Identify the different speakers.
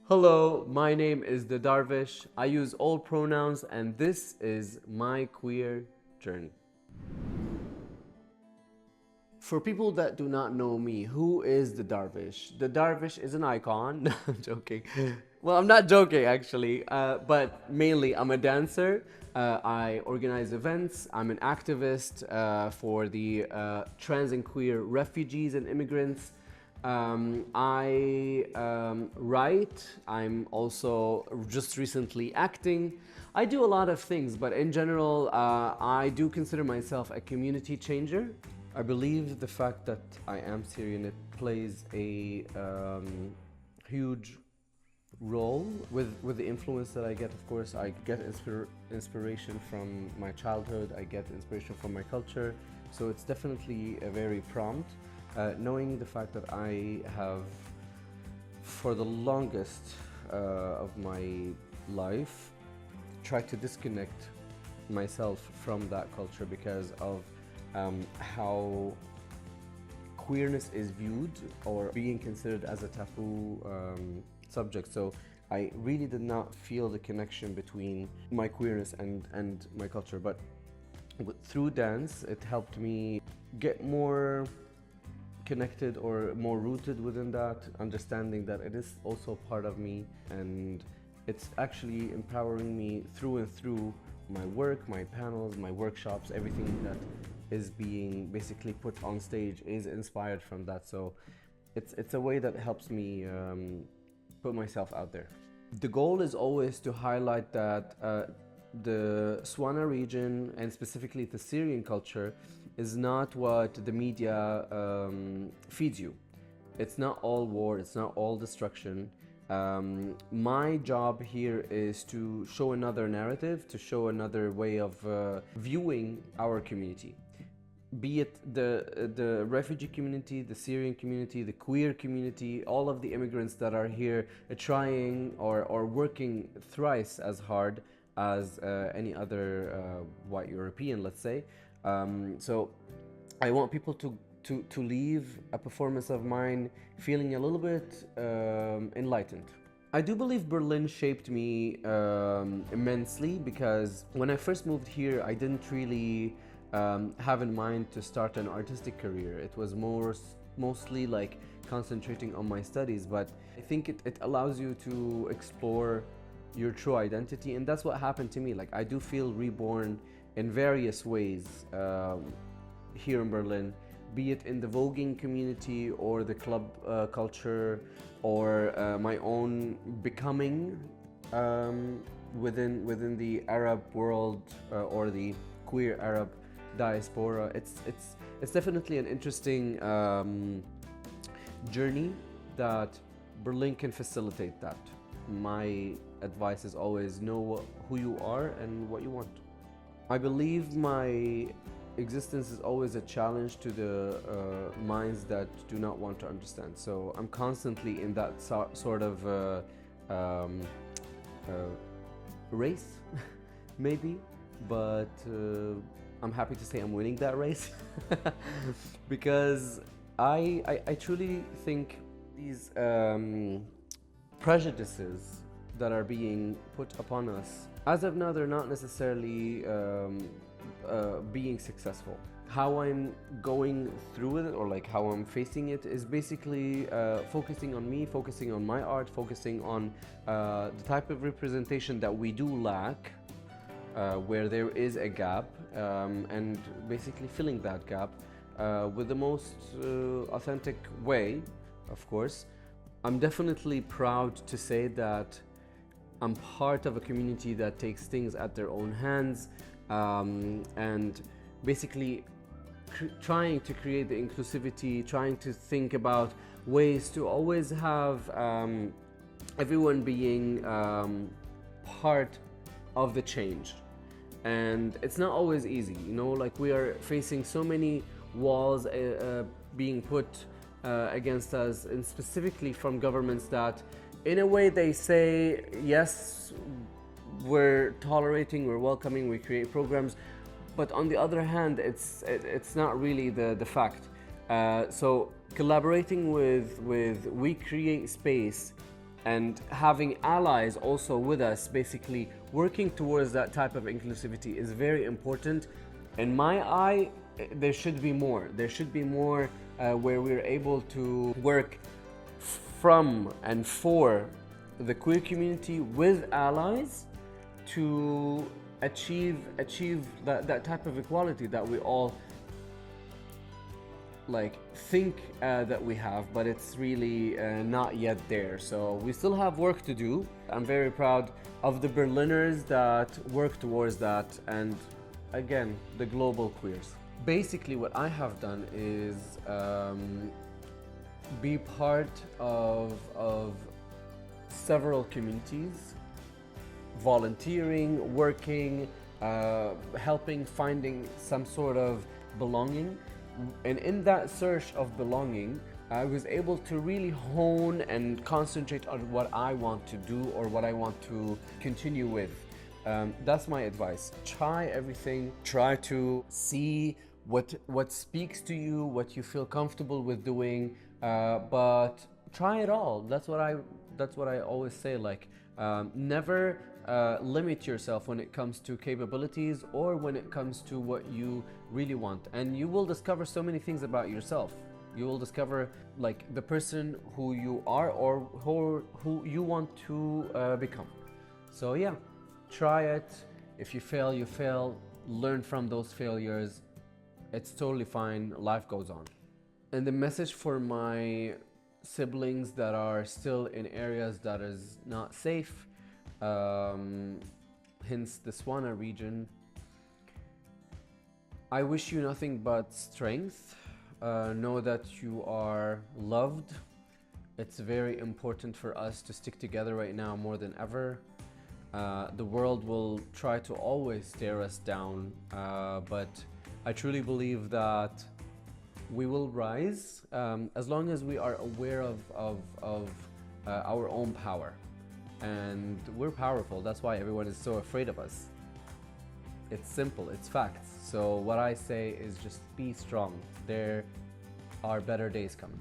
Speaker 1: Hello, my name is the Darvish. I use all pronouns, and this is my queer journey. For people that do not know me, who is the Darvish? The Darvish is an icon. No, I'm joking. Well, I'm not joking actually, but mainly I'm a dancer. I organize events. I'm an activist for the trans and queer refugees and immigrants. I write. I'm also just recently acting. I do a lot of things, but in general, I do consider myself a community changer. I believe the fact that I am Syrian, it plays a huge role with the influence that I get. Of course, I get inspiration from my childhood. I get inspiration from my culture. So it's definitely a very prompt. Knowing the fact that I have, for the longest of my life, tried to disconnect myself from that culture because of how queerness is viewed or being considered as a taboo subject. So I really did not feel the connection between my queerness and my culture. But through dance, it helped me get more connected or more rooted within that, understanding that it is also part of me, and it's actually empowering me through and through my work, my panels, my workshops. Everything that is being basically put on stage is inspired from that. So it's a way that helps me put myself out there. The goal is always to highlight that the Swana region, and specifically the Syrian culture, is not what the media feeds you. It's not all war, it's not all destruction. My job here is to show another narrative, to show another way of viewing our community. Be it the refugee community, the Syrian community, the queer community, all of the immigrants that are here trying or working thrice as hard as any other white European, let's say. So I want people to leave a performance of mine feeling a little bit enlightened. I do believe Berlin shaped me immensely, because when I first moved here, I didn't really have in mind to start an artistic career. It was mostly like concentrating on my studies, but I think it allows you to explore your true identity, and that's what happened to me. Like, I do feel reborn in various ways here in Berlin, be it in the voguing community or the club culture, or my own becoming within the Arab world or the queer Arab diaspora. It's definitely an interesting journey that Berlin can facilitate that. My advice is always know who you are and what you want. I believe my existence is always a challenge to the minds that do not want to understand. So I'm constantly in that sort of race, maybe, but I'm happy to say I'm winning that race because I truly think these prejudices that are being put upon us, as of now, they're not necessarily being successful. How I'm going through it, or like how I'm facing it, is basically focusing on me, focusing on my art, focusing on the type of representation that we do lack, where there is a gap, and basically filling that gap with the most authentic way, of course. I'm definitely proud to say that I'm part of a community that takes things at their own hands, and basically trying to create the inclusivity, trying to think about ways to always have everyone being part of the change. And it's not always easy, you know, like we are facing so many walls being put against us, and specifically from governments that in a way they say, yes, we're tolerating, we're welcoming, we create programs, but on the other hand, it's not really the fact. So collaborating with We Create Space and having allies also with us, basically working towards that type of inclusivity, is very important. In my eye, there should be more. There should be more where we're able to work from and for the queer community with allies to achieve that type of equality that we all think that we have, but it's really not yet there. So we still have work to do. I'm very proud of the Berliners that work towards that, and again, the global queers. Basically, what I have done is be part of several communities, volunteering, working, helping, finding some sort of belonging. And in that search of belonging, I was able to really hone and concentrate on what I want to do or what I want to continue with. That's my advice. Try everything. Try to see what speaks to you, what you feel comfortable with doing, but try it all. That's what I always say. Never limit yourself when it comes to capabilities or when it comes to what you really want, and you will discover so many things about yourself. You will discover the person who you are or who you want to become. So yeah, try it. If you fail, you fail. Learn from those failures. It's totally fine. Life goes on. And the message for my siblings that are still in areas that is not safe, hence the Swana region, I wish you nothing but strength. Know that you are loved. It's very important for us to stick together right now more than ever. The world will try to always tear us down, but I truly believe that we will rise as long as we are aware of our own power. And we're powerful. That's why everyone is so afraid of us. It's simple, it's facts. So what I say is just be strong. There are better days coming.